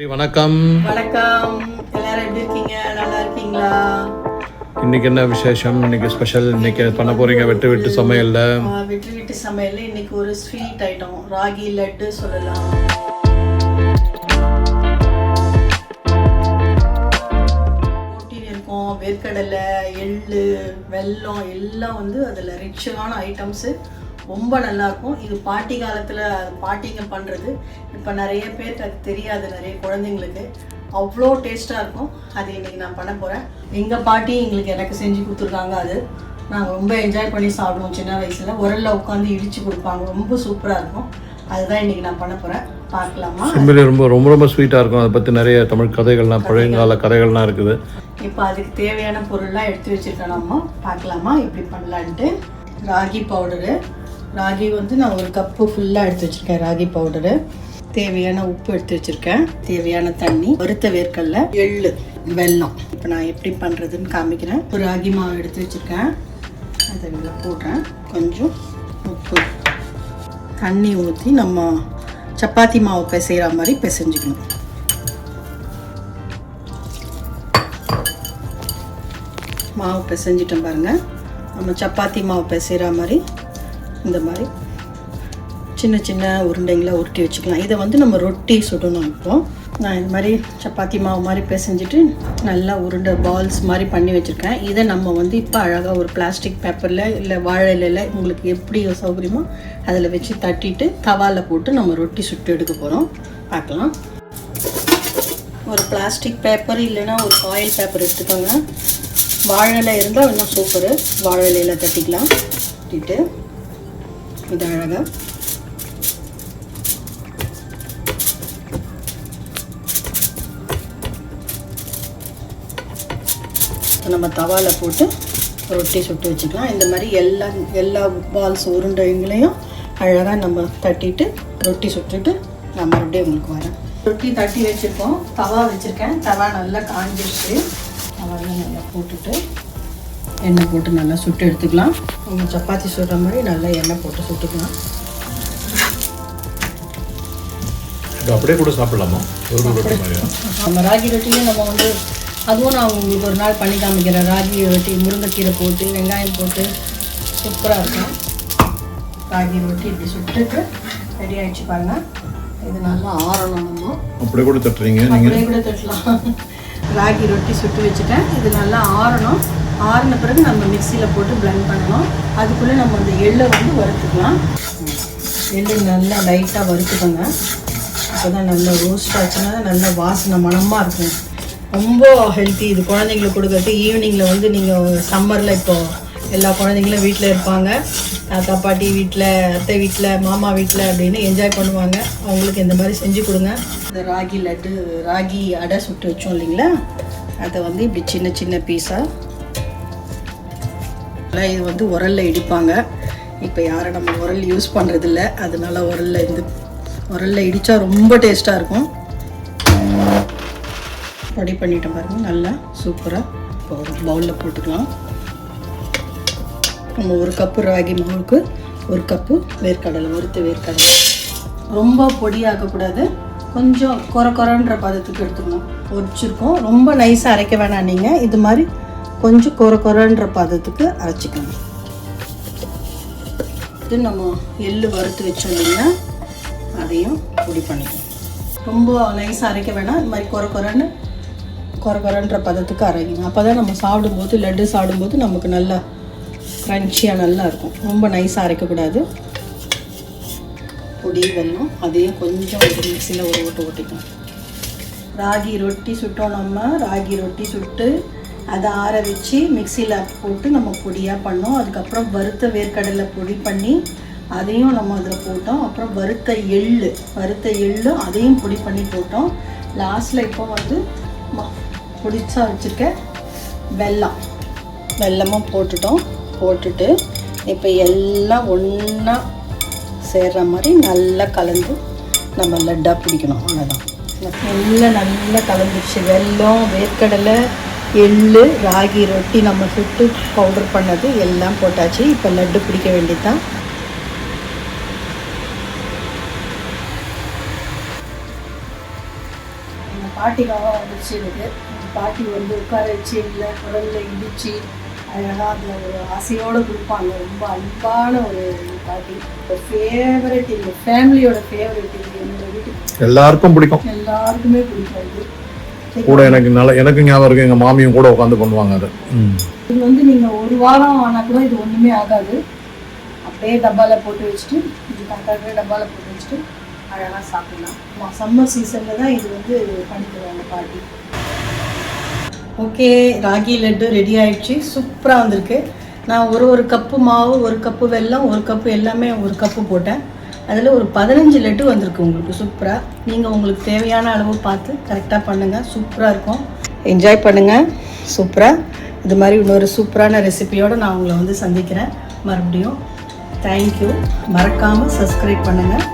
வணக்கம். வணக்கம். எல்லாரும் எப்படி இருக்கீங்க? நல்லா இருக்கீங்களா? இன்னைக்கு என்ன விசேஷம்? இன்னைக்கு ஸ்பெஷல். இன்னைக்கு பண்ண போறீங்க வெட்டு சமையல்ல? வெட்டு சமையல்ல இன்னைக்கு ஒரு ஸ்வீட் ஐட்டம், ராகி லட்டு சொல்லலாம். புரோட்டீன் இருக்கும், வேர்க்கடலை, எள்ளு, வெல்லம் எல்லாம் வந்து அதில் ரிச்சான ஐட்டம்ஸு. ரொம்ப நல்லாயிருக்கும். இது பாட்டி காலத்தில் பாட்டிங்க பண்ணுறது. இப்போ நிறைய பேருக்கு அது தெரியாது, நிறைய குழந்தைங்களுக்கு. அவ்வளோ டேஸ்ட்டாக இருக்கும். அது இன்றைக்கி நான் பண்ண போகிறேன். எங்கள் பாட்டி எனக்கு செஞ்சு கொடுத்துருக்காங்க. அது நாங்கள் ரொம்ப என்ஜாய் பண்ணி சாப்பிடுவோம் சின்ன வயசில். உரலில் உட்காந்து இடித்து கொடுப்பாங்க. ரொம்ப சூப்பராக இருக்கும். அதுதான் இன்றைக்கி நான் பண்ண போகிறேன். பார்க்கலாமா? ரொம்ப ரொம்ப ரொம்ப ஸ்வீட்டாக இருக்கும். அதை பற்றி நிறைய தமிழ் கதைகள்லாம், பழையங்கால கதைகள்லாம் இருக்குது. இப்போ அதுக்கு தேவையான பொருள்லாம் எடுத்து வச்சுருக்கேன். நம்ம பார்க்கலாமா எப்படி பண்ணலான்ட்டு. ராகி பவுடரு. ராகி வந்து நான் ஒரு கப்பு ஃபுல்லாக எடுத்து வச்சுருக்கேன். ராகி பவுடரு, தேவையான உப்பு எடுத்து வச்சுருக்கேன், தேவையான தண்ணி, வறுத்த வேர்க்கடலை, எள்ளு, வெல்லம். இப்போ நான் எப்படி பண்ணுறதுன்னு காமிக்கிறேன். ஒரு ராகி மாவு எடுத்து வச்சுருக்கேன், அதை இதில் போடுறேன். கொஞ்சம் உப்பு, தண்ணி ஊற்றி நம்ம சப்பாத்தி மாவு பிசைகிற மாதிரி பிசைஞ்சிக்கணும். மாவு பிசைஞ்சிட்டோம் பாருங்கள். நம்ம சப்பாத்தி மாவு பிசைகிற மாதிரி இந்த மாதிரி சின்ன சின்ன உருண்டைங்களை உருட்டி வச்சுக்கலாம். இதை வந்து நம்ம ரொட்டி சுடணும். இப்போ நான் இந்த மாதிரி சப்பாத்தி மாவு மாதிரி பிசைஞ்சிட்டு நல்லா உருண்டை பால்ஸ் மாதிரி பண்ணி வச்சுருக்கேன். இதை நம்ம வந்து இப்போ அழகாக ஒரு பிளாஸ்டிக் பேப்பரில் இல்லை வாழை இலையில் உங்களுக்கு எப்படி சௌகரியமோ அதில் வச்சு தட்டிட்டு தவாவில் போட்டு நம்ம ரொட்டி சுட்டு எடுக்க போகிறோம். பார்க்கலாம். ஒரு பிளாஸ்டிக் பேப்பர் இல்லைன்னா ஒரு ஆயில் பேப்பர் எடுத்துக்கோங்க. வாழை இலை இருந்தால் இன்னும் சூப்பரு. வாழை இலையில் தட்டிக்கலாம். தட்டிட்டு இது அழகாக நம்ம தவாவில் போட்டு ரொட்டி சுட்டு வச்சுக்கலாம். இந்த மாதிரி எல்லா பால்ஸ் உருண்டைங்களையும் அழகாக நம்ம தட்டிட்டு ரொட்டி சுட்டுட்டு நான் மறுபடியும் உங்களுக்கு வரேன். ரொட்டி தட்டி வச்சுருக்கோம். தவா வச்சுருக்கேன். தவா நல்லா காஞ்சிடுச்சு. தவாவில் நல்லா போட்டுட்டு எண்ணெய் போட்டு நல்லா சுட்டு எடுத்துக்கலாம். நம்ம சப்பாத்தி சுடுற மாதிரி நல்லா எண்ணெய் போட்டு சுட்டுக்கலாம். அப்படியே கூட சாப்பிடலாமா? நம்ம ராகி ரொட்டிலையும் நம்ம வந்து அதுவும் நான் உங்களுக்கு ஒரு நாள் பண்ணி காமிக்கிறேன். ராகி ரொட்டி முருங்கைக்கீரை போட்டு வெங்காயம் போட்டு சூப்பராக இருக்கும். ராகி ரொட்டி இப்படி சுட்டுட்டு ரெடி ஆகிடுச்சு பாருங்க. இது நல்லா ஆறணும். நம்ம அப்படியே கூட தட்டுறீங்க? அப்படியே கூட தட்டலாம். ராகி ரொட்டி சுட்டு வச்சுட்டேன். இது நல்லா ஆறணும். ஆறின பிறகு நம்ம மிக்சியில் போட்டு பிளெண்ட் பண்ணணும். அதுக்குள்ளே நம்ம அந்த எள்ளை வந்து வறுத்துக்கலாம். எள்ளு நல்லா லைட்டாக வறுத்துக்கோங்க. அப்போ தான் நல்லா ரோஸ்ட் ஆச்சுன்னா நல்லா வாசனை மணமாக இருக்கும். ரொம்ப ஹெல்த்தி. இது குழந்தைங்களுக்கு கொடுக்கறது. ஈவினிங்கில் வந்து நீங்கள் சம்மரில் இப்போது எல்லா குழந்தைங்களும் வீட்டில் இருப்பாங்க. தாத்தா பாட்டி வீட்டில், அத்தை வீட்டில், மாமா வீட்டில் அப்படின்னு என்ஜாய் பண்ணுவாங்க. அவங்களுக்கு இந்த மாதிரி செஞ்சு கொடுங்க. இந்த ராகி லட்டு, ராகி அடை சுட்டு வச்சோம் இல்லைங்களா, அதை வந்து இப்படி சின்ன சின்ன பீஸாக. இது வந்து உரலில் இடிப்பாங்க. இப்போ யாரும் நம்ம உரல் யூஸ் பண்ணுறதில்ல. அதனால உரலில் இடித்தா ரொம்ப டேஸ்ட்டாக இருக்கும். பொடி பண்ணிட்டோம் பாருங்கள் நல்லா சூப்பராக. இப்போ ஒரு பவுலில் போட்டுக்கலாம். நம்ம ஒரு கப்பு ராகி மாவுக்கு ஒரு கப்பு வேர்க்கடலை, வறுத்த வேர்க்கடலை. ரொம்ப பொடியாக்கக்கூடாது. கொஞ்சம் கொரன்ற பதத்துக்கு எடுத்துக்கணும். பொரிச்சிருக்கோம். ரொம்ப நைஸாக அரைக்க வேணாம். நீங்கள் இது மாதிரி கொஞ்சம் கொரன்ற பதத்துக்கு அரைச்சிக்கணும். இது நம்ம எள்ளு வறுத்து வச்சோம் இல்லைன்னா அதையும் பொடி பண்ணிக்கணும். ரொம்ப நைஸாக அரைக்க வேணாம். இது மாதிரி கொரன்ற பதத்துக்கு அரைக்கணும். அப்போ தான் நம்ம சாப்பிடும்போது, லட்டு சாப்பிடும்போது நமக்கு நல்லா க்ரன்ச்சியாக நல்லா இருக்கும். ரொம்ப நைஸாக அரைக்கக்கூடாது. பொடி வெல்லம் அதையும் கொஞ்சம் மிக்சியில் ஒரு ஓட்டிக்கணும். ராகி ரொட்டி சுட்டோம். நம்ம ராகி ரொட்டி சுட்டு அதை ஆற வச்சு மிக்சியில் போட்டு நம்ம பொடியாக பண்ணோம். அதுக்கப்புறம் வறுத்த வேர்க்கடலை பொடி பண்ணி அதையும் நம்ம அதில் போட்டோம். அப்புறம் வறுத்த எள்ளு அதையும் பொடி பண்ணி போட்டோம். லாஸ்ட்டில் இப்போ வந்து பொடிச்சா வச்சுருக்க வெல்லமும் போட்டுட்டு இப்போ எல்லாம் ஒன்றா சேர்கிற மாதிரி நல்லா கலந்து நம்ம லட்டாக பிடிக்கணும். அவ்வளோதான். எல்லாம் நல்லா கலந்துச்சு. வெல்லம், வேர்க்கடலை, எள்ளு, ராகி ரொட்டி நம்ம சுட்டு பவுடர் பண்ணது எல்லாம் போட்டாச்சு. இப்போ லட்டு பிடிக்க வேண்டியதுதான். பாட்டிக்காக வந்துச்சு எனக்கு. பாட்டி வந்து உட்கார வச்சு இல்லை குரலில் இடிச்சு அழகாக அதில் ஒரு ஆசையோடு கொடுப்பாங்க. ரொம்ப அன்பான ஒரு பாட்டி. ஒரு ஃபேவரட், எங்கள் ஃபேமிலியோட ஃபேவரட். இது என்னோட வீட்டுக்கு எல்லாருக்கும் பிடிக்கும், எல்லாருக்குமே பிடிக்கும். இது கூட எனக்கு ஞாபகம் இருக்கு, எங்கள் மாமியும் கூட உட்காந்து பண்ணுவாங்க அது. இது வந்து நீங்கள் ஒரு வாரம் ஆனால் கூட இது ஒன்றுமே ஆகாது. அப்படியே டப்பாவில் போட்டு வச்சுட்டு, இது கரெக்டாக டப்பாவில் போட்டு வச்சுட்டு அழகாக சாப்பிடலாம். சம்மர் சீசனில் தான் இது வந்து பண்ணிடுவாங்க பாட்டி. ஓகே, ராகி லட்டு ரெடி ஆயிடுச்சு. சூப்பராக வந்திருக்கு. நான் ஒரு கப்பு மாவு, ஒரு கப்பு வெல்லம், ஒரு கப்பு எல்லாமே ஒரு கப்பு போட்டேன். அதில் ஒரு 15 லட்டு வந்திருக்கு உங்களுக்கு. சூப்பராக நீங்கள் உங்களுக்கு தேவையான அளவு பார்த்து கரெக்டாக பண்ணுங்கள். சூப்பராக இருக்கும். என்ஜாய் பண்ணுங்கள். சூப்பராக இது மாதிரி இன்னொரு சூப்பரான ரெசிபியோடு நான் உங்களை வந்து சந்திக்கிறேன் மறுபடியும். தேங்க்யூ. மறக்காமல் சப்ஸ்கிரைப் பண்ணுங்கள்.